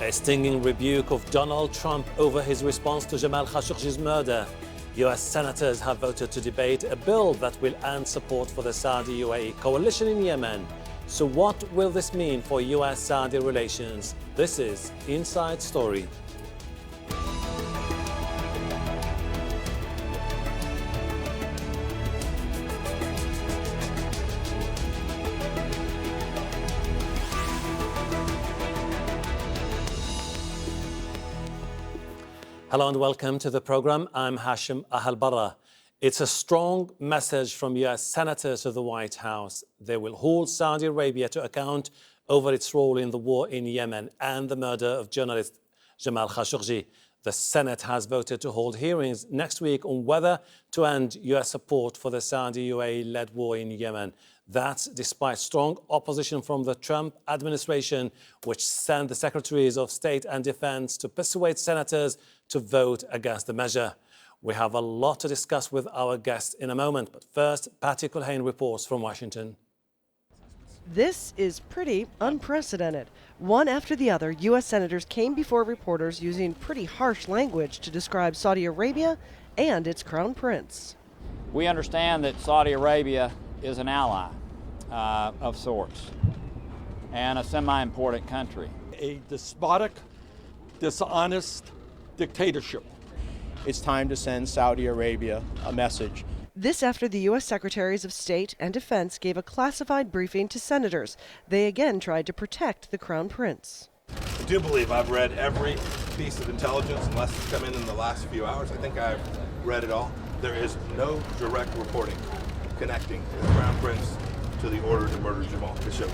A stinging rebuke of Donald Trump over his response to Jamal Khashoggi's murder. U.S. senators have voted to debate a bill that will end support for the Saudi-UAE coalition in Yemen. So what will this mean for U.S.-Saudi relations? This is Inside Story. Hello and welcome to the program. I'm Hashem Ahelbarra. It's a strong message from U.S. senators to the White House. They will hold Saudi Arabia to account over its role in the war in Yemen and the murder of journalist Jamal Khashoggi. The Senate has voted to hold hearings next week on whether to end U.S. support for the Saudi-UAE-led war in Yemen. That's despite strong opposition from the Trump administration, which sent the Secretaries of State and Defense to persuade senators to vote against the measure. We have a lot to discuss with our guests in a moment, but first, Patty Culhane reports from Washington. This is pretty unprecedented. One after the other, U.S. senators came before reporters using pretty harsh language to describe Saudi Arabia and its crown prince. We understand that Saudi Arabia is an ally of sorts and a semi-important country. A despotic, dishonest dictatorship. It's time to send Saudi Arabia a message. This after the U.S. Secretaries of State and Defense gave a classified briefing to senators. They again tried to protect the crown prince. I do believe I've read every piece of intelligence, unless it's come in the last few hours. I think I've read it all. There is no direct reporting connecting the crown prince to the order to murder Jamal Khashoggi.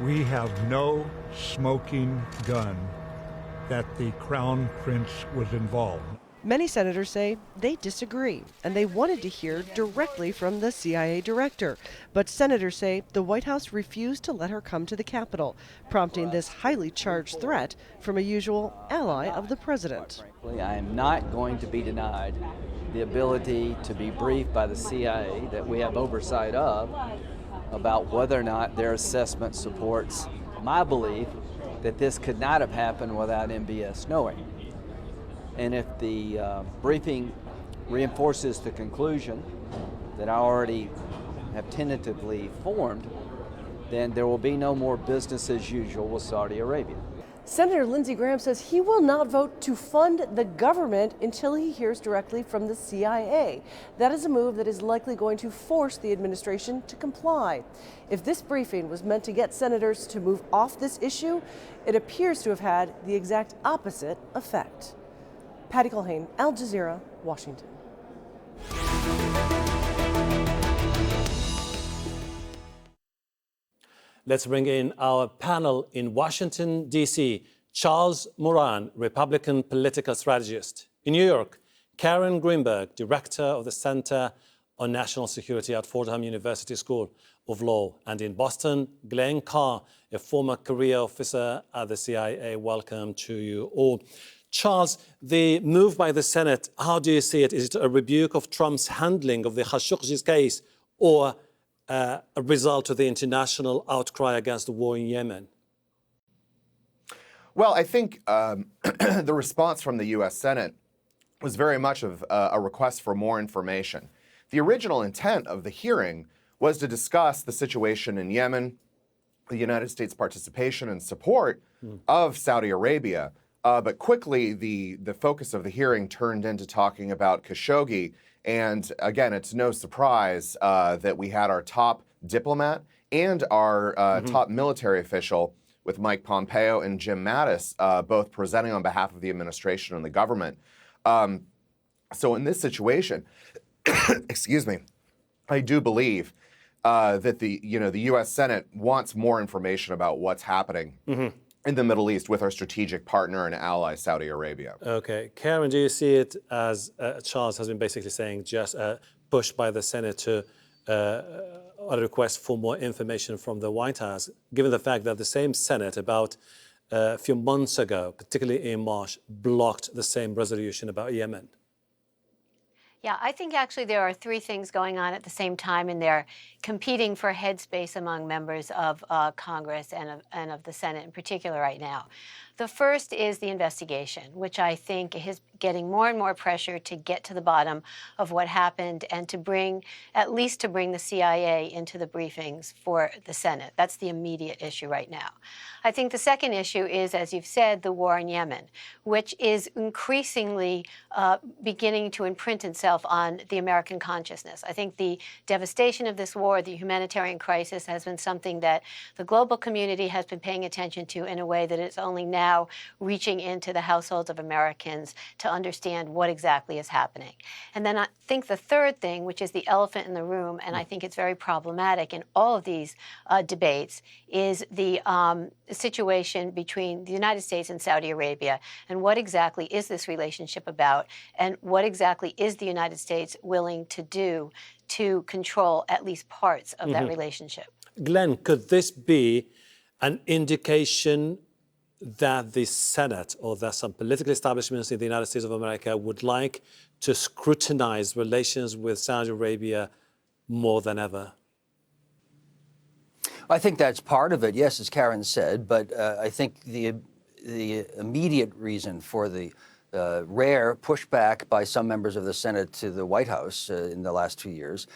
We have no smoking gun that the crown prince was involved. Many senators say they disagree, and they wanted to hear directly from the CIA director. But senators say the White House refused to let her come to the Capitol, prompting this highly charged threat from a usual ally of the president. I am not going to be denied the ability to be briefed by the CIA that we have oversight of about whether or not their assessment supports my belief that this could not have happened without MBS knowing. And if the briefing reinforces the conclusion that I already have tentatively formed, then there will be no more business as usual with Saudi Arabia. Senator Lindsey Graham says he will not vote to fund the government until he hears directly from the CIA. That is a move that is likely going to force the administration to comply. If this briefing was meant to get senators to move off this issue, it appears to have had the exact opposite effect. Patty Culhane, Al Jazeera, Washington. Let's bring in our panel in Washington, D.C. Charles Moran, Republican political strategist. In New York, Karen Greenberg, director of the Center on National Security at Fordham University School of Law. And in Boston, Glenn Carle, a former career officer at the CIA. Welcome to you all. Charles, the move by the Senate, how do you see it? Is it a rebuke of Trump's handling of the Khashoggi's case or a result of the international outcry against the war in Yemen? Well, I think the response from the U.S. Senate was very much of a request for more information. The original intent of the hearing was to discuss the situation in Yemen, the United States participation and support of Saudi Arabia. But quickly, the focus of the hearing turned into talking about Khashoggi. And again, it's no surprise that we had our top diplomat and our top military official with Mike Pompeo and Jim Mattis both presenting on behalf of the administration and the government. So in this situation, excuse me, I do believe that the U.S. Senate wants more information about what's happening in the Middle East with our strategic partner and ally, Saudi Arabia. Okay. Karen, do you see it as, Charles has been basically saying, just a push by the Senate to a request for more information from the White House, given the fact that the same Senate about a few months ago, particularly in March, blocked the same resolution about Yemen? Yeah, I think actually there are three things going on at the same time, and they're competing for headspace among members of Congress and of the Senate in particular right now. The first is the investigation, which I think is getting more and more pressure to get to the bottom of what happened and to bring, at least to bring the CIA into the briefings for the Senate. That's the immediate issue right now. I think the second issue is, as you've said, the war in Yemen, which is increasingly beginning to imprint itself on the American consciousness. I think the devastation of this war, the humanitarian crisis, has been something that the global community has been paying attention to in a way that it's only now reaching into the households of Americans to understand what exactly is happening. And then I think the third thing, which is the elephant in the room, and I think it's very problematic in all of these debates, is the situation between the United States and Saudi Arabia, and what exactly is this relationship about, and what exactly is the United States willing to do to control at least parts of that relationship. Glenn, could this be an indication that the Senate or that some political establishments in the United States of America would like to scrutinize relations with Saudi Arabia more than ever? I think that's part of it, yes, as Karen said, but I think the immediate reason for the rare pushback by some members of the Senate to the White House in the last 2 years,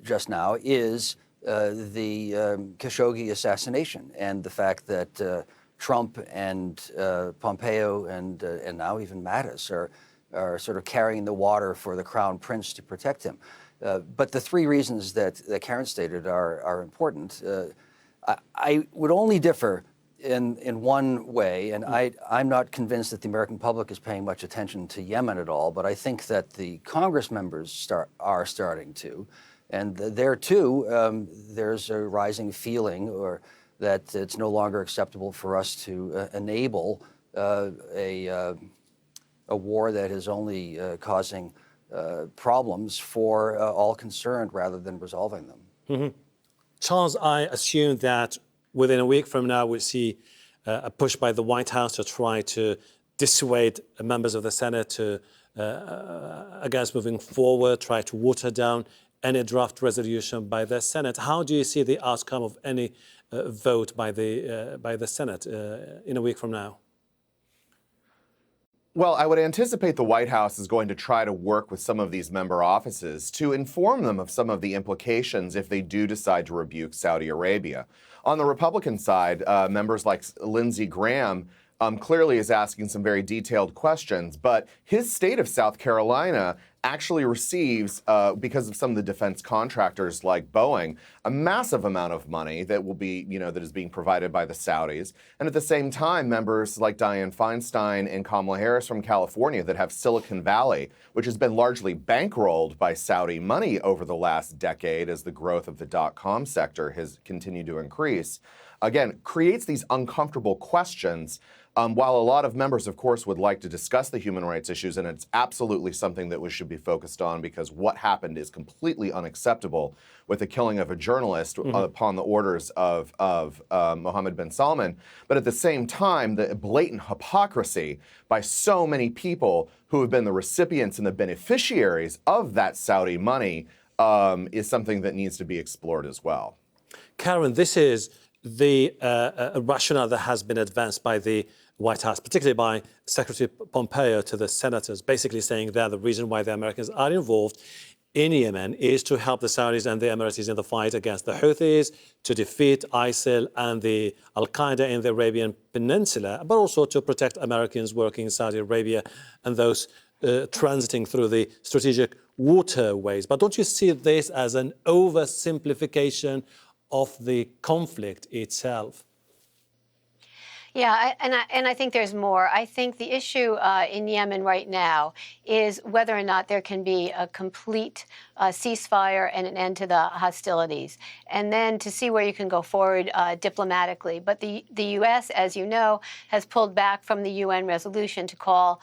just now, is the Khashoggi assassination and the fact that Trump and Pompeo and now even Mattis are sort of carrying the water for the Crown Prince to protect him. But the three reasons that Karen stated are important. I would only differ in one way, and I'm not convinced that the American public is paying much attention to Yemen at all, but I think that the Congress members are starting to. And there, too, there's a rising feeling that it's no longer acceptable for us to enable a war that is only causing problems for all concerned rather than resolving them. Mm-hmm. Charles, I assume that within a week from now we'll see a push by the White House to try to dissuade members of the Senate against moving forward, try to water down any draft resolution by the Senate. How do you see the outcome of any vote by the Senate in a week from now? Well, I would anticipate the White House is going to try to work with some of these member offices to inform them of some of the implications if they do decide to rebuke Saudi Arabia. On the Republican side, members like Lindsey Graham clearly is asking some very detailed questions, but his state of South Carolina actually receives, because of some of the defense contractors like Boeing, a massive amount of money that will be, that is being provided by the Saudis. And at the same time, members like Dianne Feinstein and Kamala Harris from California that have Silicon Valley, which has been largely bankrolled by Saudi money over the last decade as the growth of the .com sector has continued to increase, again, creates these uncomfortable questions. While a lot of members, of course, would like to discuss the human rights issues, and it's absolutely something that we should be focused on because what happened is completely unacceptable with the killing of a journalist upon the orders of Mohammed bin Salman. But at the same time, the blatant hypocrisy by so many people who have been the recipients and the beneficiaries of that Saudi money is something that needs to be explored as well. Karen, this is the rationale that has been advanced by the White House, particularly by Secretary Pompeo to the senators, basically saying that the reason why the Americans are involved in Yemen is to help the Saudis and the Emiratis in the fight against the Houthis, to defeat ISIL and the Al-Qaeda in the Arabian Peninsula, but also to protect Americans working in Saudi Arabia and those transiting through the strategic waterways. But don't you see this as an oversimplification of the conflict itself? Yeah, and I think there's more. I think the issue in Yemen right now is whether or not there can be a complete ceasefire and an end to the hostilities, and then to see where you can go forward diplomatically. But the U.S., as you know, has pulled back from the UN resolution to call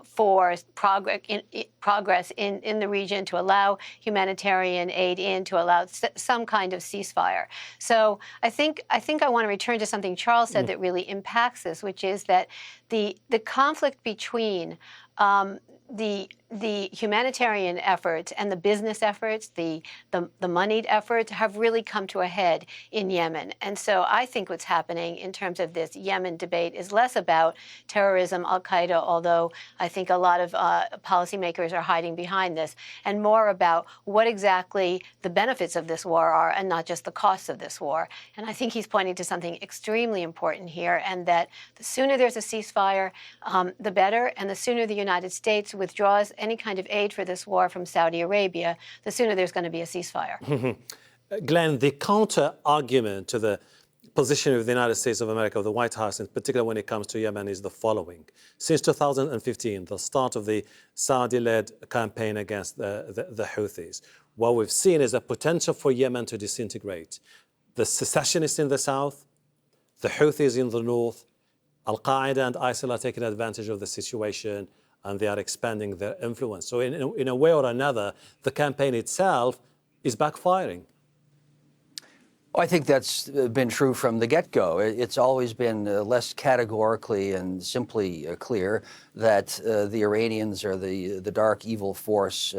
for progress in the region, to allow humanitarian aid in, to allow some kind of ceasefire. So I think I want to return to something Charles said that really impacts this, which is that the conflict between the the humanitarian efforts and the business efforts, the moneyed efforts have really come to a head in Yemen. And so I think what's happening in terms of this Yemen debate is less about terrorism, al-Qaeda, although I think a lot of policymakers are hiding behind this, and more about what exactly the benefits of this war are and not just the costs of this war. And I think he's pointing to something extremely important here, and that the sooner there's a ceasefire, the better, and the sooner the United States withdraws any kind of aid for this war from Saudi Arabia, the sooner there's going to be a ceasefire. Glenn, the counter-argument to the position of the United States of America, of the White House, in particular when it comes to Yemen, is the following. Since 2015, the start of the Saudi-led campaign against the Houthis, what we've seen is a potential for Yemen to disintegrate. The secessionists in the south, the Houthis in the north, Al-Qaeda and ISIL are taking advantage of the situation, and they are expanding their influence. So in a way or another, the campaign itself is backfiring. I think that's been true from the get-go. It's always been less categorically and simply clear that the Iranians are the dark, evil force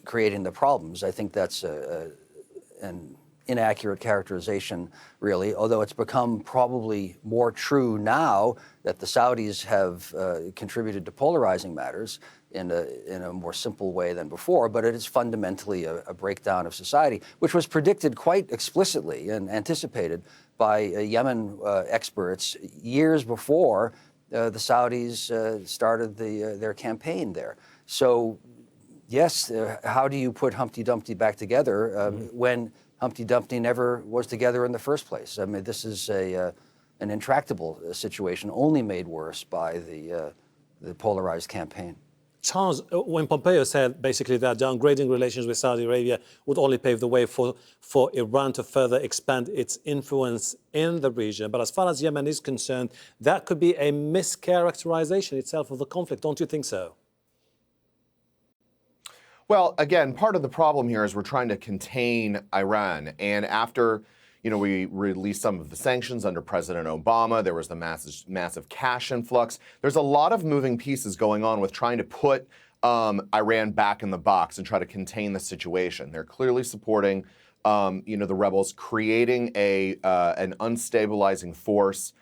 creating the problems. I think that's an inaccurate characterization, really, although it's become probably more true now that the Saudis have contributed to polarizing matters in a more simple way than before, but it is fundamentally a breakdown of society, which was predicted quite explicitly and anticipated by Yemen experts years before the Saudis started their campaign there. So, yes, how do you put Humpty Dumpty back together when Humpty Dumpty never was together in the first place? I mean, this is an intractable situation, only made worse by the polarized campaign. Charles, when Pompeo said basically that downgrading relations with Saudi Arabia would only pave the way for Iran to further expand its influence in the region, but as far as Yemen is concerned, that could be a mischaracterization itself of the conflict. Don't you think so? Well, again, part of the problem here is we're trying to contain Iran. And after, we released some of the sanctions under President Obama, there was the massive cash influx. There's a lot of moving pieces going on with trying to put Iran back in the box and try to contain the situation. They're clearly supporting, the rebels, creating an unstabilizing force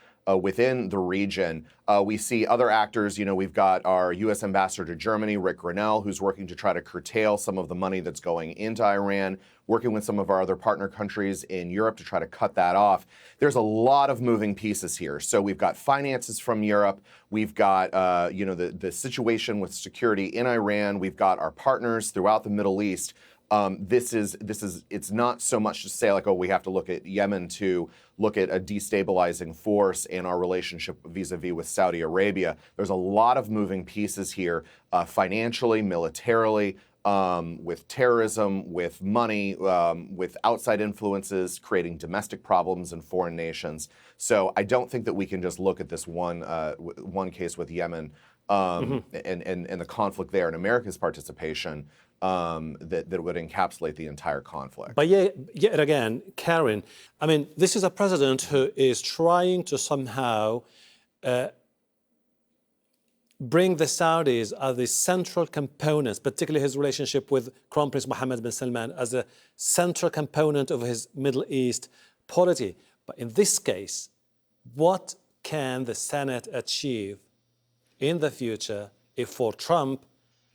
within the region. We see other actors, we've got our U.S. ambassador to Germany, Rick Grinnell, who's working to try to curtail some of the money that's going into Iran, working with some of our other partner countries in Europe to try to cut that off. There's a lot of moving pieces here. So we've got finances from Europe. We've got, the situation with security in Iran. We've got our partners throughout the Middle East. It's not so much to say like, oh, we have to look at Yemen to look at a destabilizing force in our relationship vis-a-vis with Saudi Arabia. There's a lot of moving pieces here, financially, militarily, with terrorism, with money, with outside influences, creating domestic problems in foreign nations. So I don't think that we can just look at this one case with Yemen and the conflict there and America's participation that would encapsulate the entire conflict. But yet again, Karen, I mean, this is a president who is trying to somehow bring the Saudis as the central components, particularly his relationship with Crown Prince Mohammed bin Salman, as a central component of his Middle East polity. But in this case, what can the Senate achieve in the future if for Trump,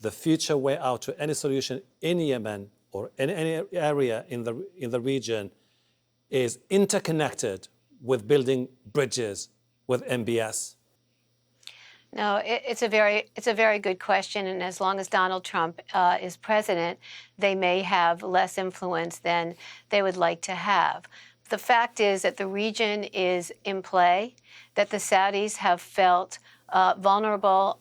the future way out to any solution in Yemen or in any area in the region is interconnected with building bridges with MBS? No, it's a very good question, and as long as Donald Trump is president, they may have less influence than they would like to have. The fact is that the region is in play, that the Saudis have felt vulnerable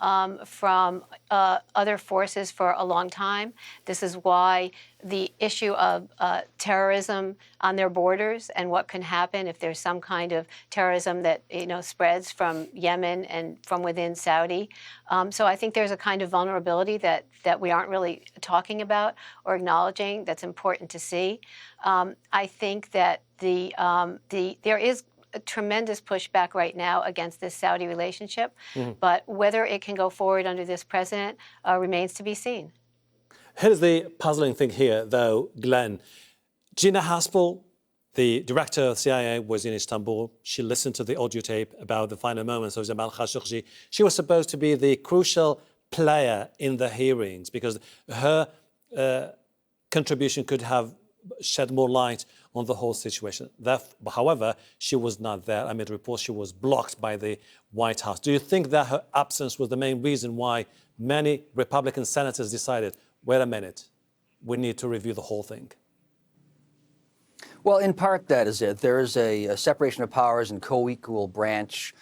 from other forces for a long time. This is why the issue of terrorism on their borders and what can happen if there's some kind of terrorism that spreads from Yemen and from within Saudi. So I think there's a kind of vulnerability that we aren't really talking about or acknowledging that's important to see. I think that there is a tremendous pushback right now against this Saudi relationship, but whether it can go forward under this president remains to be seen. Here's the puzzling thing here, though, Glenn. Gina Haspel, the director of CIA, was in Istanbul. She listened to the audio tape about the final moments of Jamal Khashoggi. She was supposed to be the crucial player in the hearings because her contribution could have shed more light on the whole situation. However, she was not there. Amid reports, she was blocked by the White House. Do you think that her absence was the main reason why many Republican senators decided, wait a minute, we need to review the whole thing? Well, in part, that is it. There is a separation of powers and co-equal branch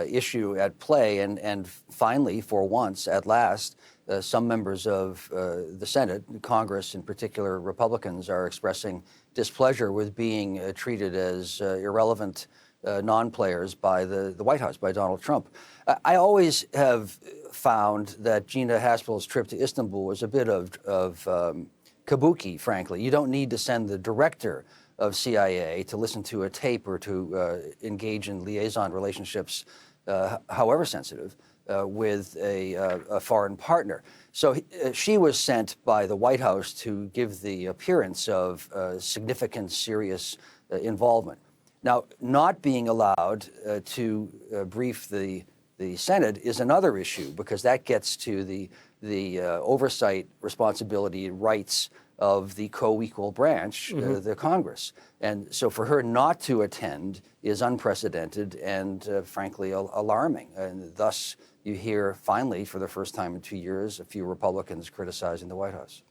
issue at play. And finally, for once, at last, some members of the Senate, Congress in particular, Republicans, are expressing displeasure with being treated as irrelevant non-players by the White House, by Donald Trump. I always have found that Gina Haspel's trip to Istanbul was a bit of kabuki, frankly. You don't need to send the director of CIA to listen to a tape or to engage in liaison relationships, however sensitive, with a foreign partner. So she was sent by the White House to give the appearance of significant, serious involvement. Now, not being allowed to brief the Senate is another issue because that gets to the oversight responsibility and rights of the co-equal branch, the Congress. And so for her not to attend is unprecedented and frankly alarming. And thus you hear finally, for the first time in 2 years, a few Republicans criticizing the White House.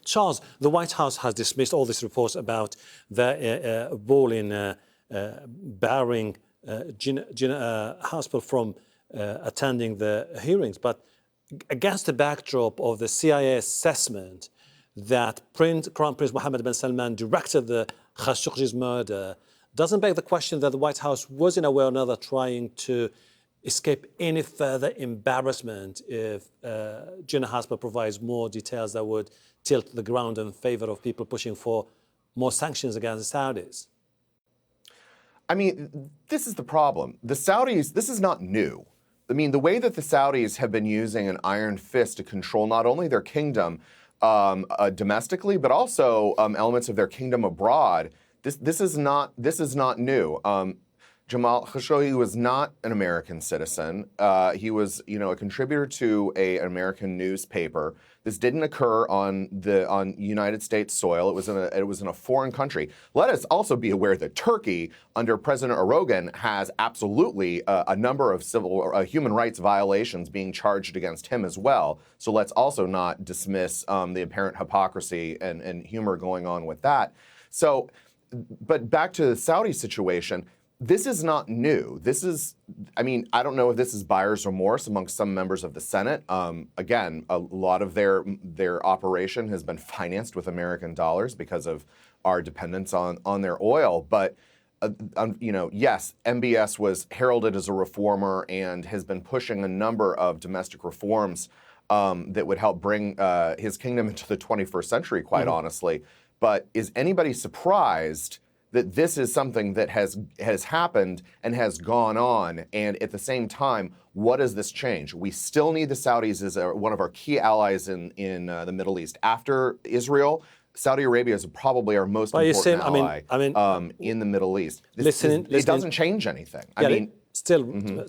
Charles, the White House has dismissed all these reports about the role in barring Gina Haspel from attending the hearings. But against the backdrop of the CIA assessment that Crown Prince Mohammed bin Salman directed the Khashoggi's murder, doesn't beg the question that the White House was in a way or another trying to escape any further embarrassment if Gina Haspel provides more details that would tilt the ground in favor of people pushing for more sanctions against the Saudis? I mean, this is the problem. The Saudis, this is not new. I mean, the way that the Saudis have been using an iron fist to control not only their kingdom domestically, but also elements of their kingdom abroad. This is not new. Jamal Khashoggi was not an American citizen. He was, a contributor to an American newspaper. This didn't occur on United States soil. It was in a foreign country. Let us also be aware that Turkey, under President Erdogan, has absolutely a number of human rights violations being charged against him as well. So let's also not dismiss the apparent hypocrisy and humor going on with that. So, but back to the Saudi situation. This is not new. I don't know if this is buyer's remorse amongst some members of the Senate. Again, a lot of their operation has been financed with American dollars because of our dependence on their oil. But, yes, MBS was heralded as a reformer and has been pushing a number of domestic reforms that would help bring his kingdom into the 21st century, quite honestly. But is anybody surprised that this is something that has happened and has gone on? And at the same time, what does this change? We still need the Saudis as one of our key allies in the Middle East. After Israel, Saudi Arabia is probably our most important ally in the Middle East. It doesn't change anything.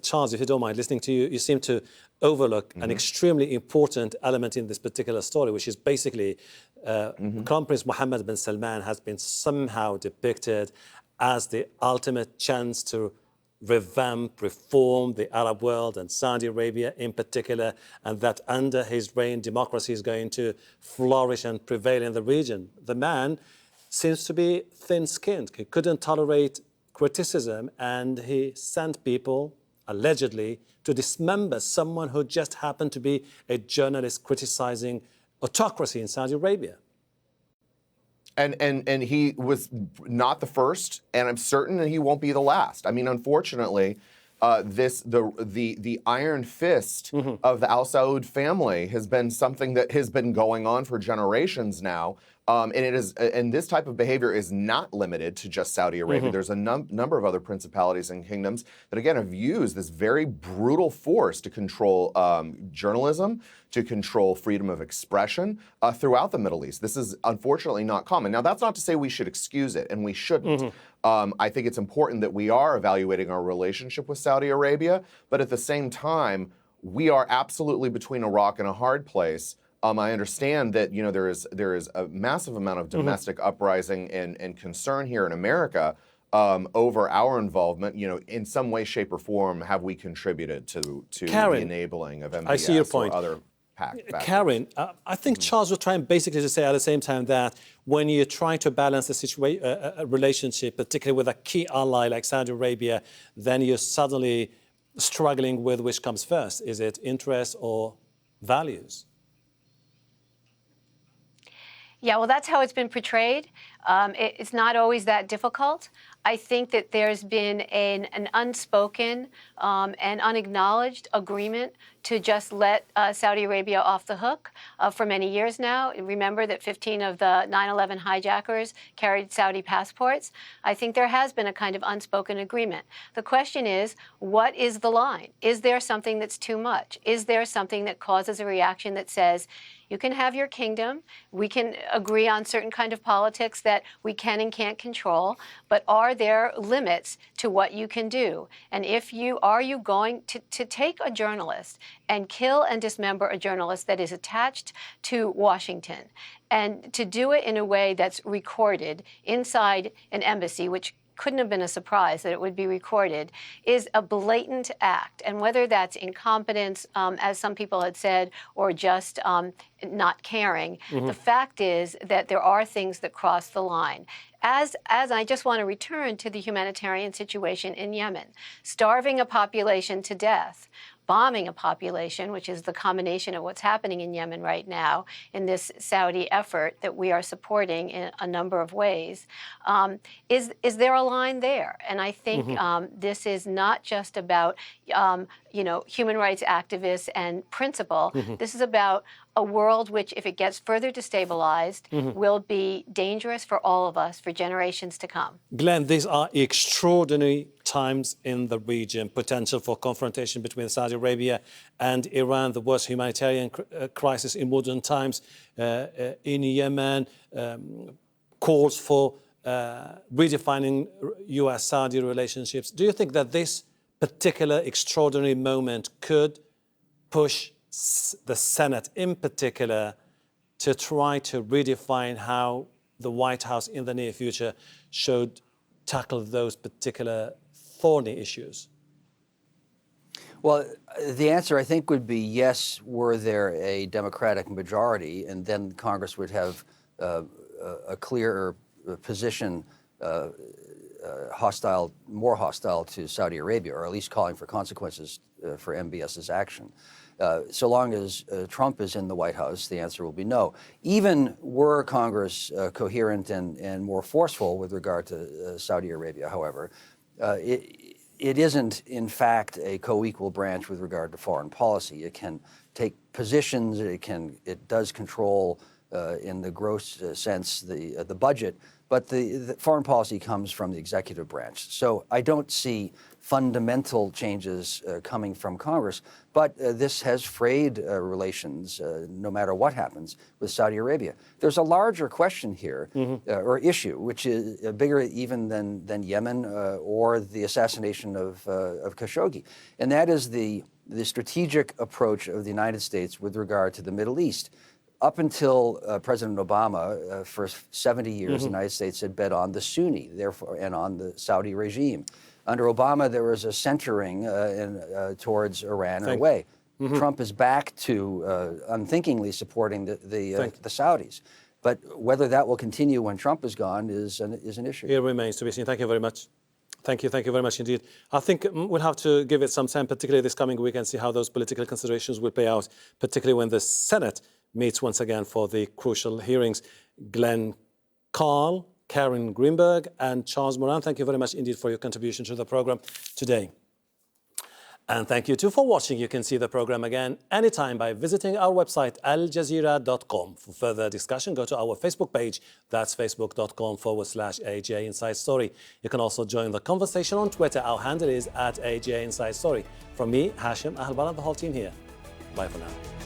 Charles, if you don't mind, listening to you, you seem to overlook an extremely important element in this particular story, which is basically Crown Prince Mohammed bin Salman has been somehow depicted as the ultimate chance to revamp, reform the Arab world and Saudi Arabia in particular, and that under his reign, democracy is going to flourish and prevail in the region. The man seems to be thin-skinned. He couldn't tolerate criticism, and he sent people, allegedly, to dismember someone who just happened to be a journalist criticizing autocracy in Saudi Arabia. And he was not the first, and I'm certain that he won't be the last. I mean, unfortunately, the iron fist of the Al Saud family has been something that has been going on for generations now. And this type of behavior is not limited to just Saudi Arabia. There's a number of other principalities and kingdoms that, again, have used this very brutal force to control journalism, to control freedom of expression throughout the Middle East. This is unfortunately not common. Now, that's not to say we should excuse it, and we shouldn't. I think it's important that we are evaluating our relationship with Saudi Arabia, but at the same time, we are absolutely between a rock and a hard place. I understand that there is a massive amount of domestic uprising and concern here in America over our involvement. In some way, shape, or form, have we contributed to Karen, the enabling of MBS I see your point. or other factors? Karen, I think Charles was trying basically to say at the same time that when you're trying to balance the relationship, particularly with a key ally like Saudi Arabia, then you're suddenly struggling with which comes first. Is it interest or values? Yeah, well, that's how it's been portrayed. It's not always that difficult. I think that there's been an unspoken and unacknowledged agreement to just let Saudi Arabia off the hook for many years now. Remember that 15 of the 9/11 hijackers carried Saudi passports. I think there has been a kind of unspoken agreement. The question is, what is the line? Is there something that's too much? Is there something that causes a reaction that says, you can have your kingdom, we can agree on certain kind of politics that we can and can't control, but are there limits to what you can do? And are you going to take a journalist and kill and dismember a journalist that is attached to Washington, and to do it in a way that's recorded inside an embassy, which couldn't have been a surprise that it would be recorded, is a blatant act. And whether that's incompetence, as some people had said, or just not caring, the fact is that there are things that cross the line. As I just want to return to the humanitarian situation in Yemen, starving a population to death, bombing a population, which is the combination of what's happening in Yemen right now in this Saudi effort that we are supporting in a number of ways. Is there a line there? And I think this is not just about human rights activists and principle. This is about a world which, if it gets further destabilized, will be dangerous for all of us for generations to come. Glenn, these are extraordinary times in the region, potential for confrontation between Saudi Arabia and Iran, the worst humanitarian crisis in modern times in Yemen, calls for redefining U.S. Saudi relationships. Do you think that this particular extraordinary moment could push the Senate in particular to try to redefine how the White House in the near future should tackle those particular thorny issues? Well, the answer, I think, would be yes, were there a Democratic majority, and then Congress would have a clearer position more hostile to Saudi Arabia, or at least calling for consequences for MBS's action. So long as Trump is in the White House, the answer will be no. Even were Congress coherent and more forceful with regard to Saudi Arabia, however, it isn't, in fact, a co-equal branch with regard to foreign policy. It can take positions. It does control, in the gross sense, the budget. But the foreign policy comes from the executive branch. So I don't see fundamental changes coming from Congress, but this has frayed relations, no matter what happens, with Saudi Arabia. There's a larger question here, or issue, which is bigger even than Yemen or the assassination of Khashoggi, and that is the strategic approach of the United States with regard to the Middle East. Up until President Obama, for 70 years, the United States had bet on the Sunni, therefore, and on the Saudi regime. Under Obama, there was a centering towards Iran away. Trump is back to unthinkingly supporting the Saudis. But whether that will continue when Trump is gone is an issue. It remains to be seen. Thank you very much. Thank you very much indeed. I think we'll have to give it some time, particularly this coming week, and see how those political considerations will play out, particularly when the Senate meets once again for the crucial hearings. Glenn, Carle, Karen Greenberg, and Charles Moran, thank you very much indeed for your contribution to the program today. And thank you too for watching. You can see the program again anytime by visiting our website, aljazeera.com. For further discussion, go to our Facebook page. That's facebook.com/AJ Inside Story. You can also join the conversation on Twitter. Our handle is @AJ Inside Story. From me, Hashem, Ahelbarra, and the whole team here. Bye for now.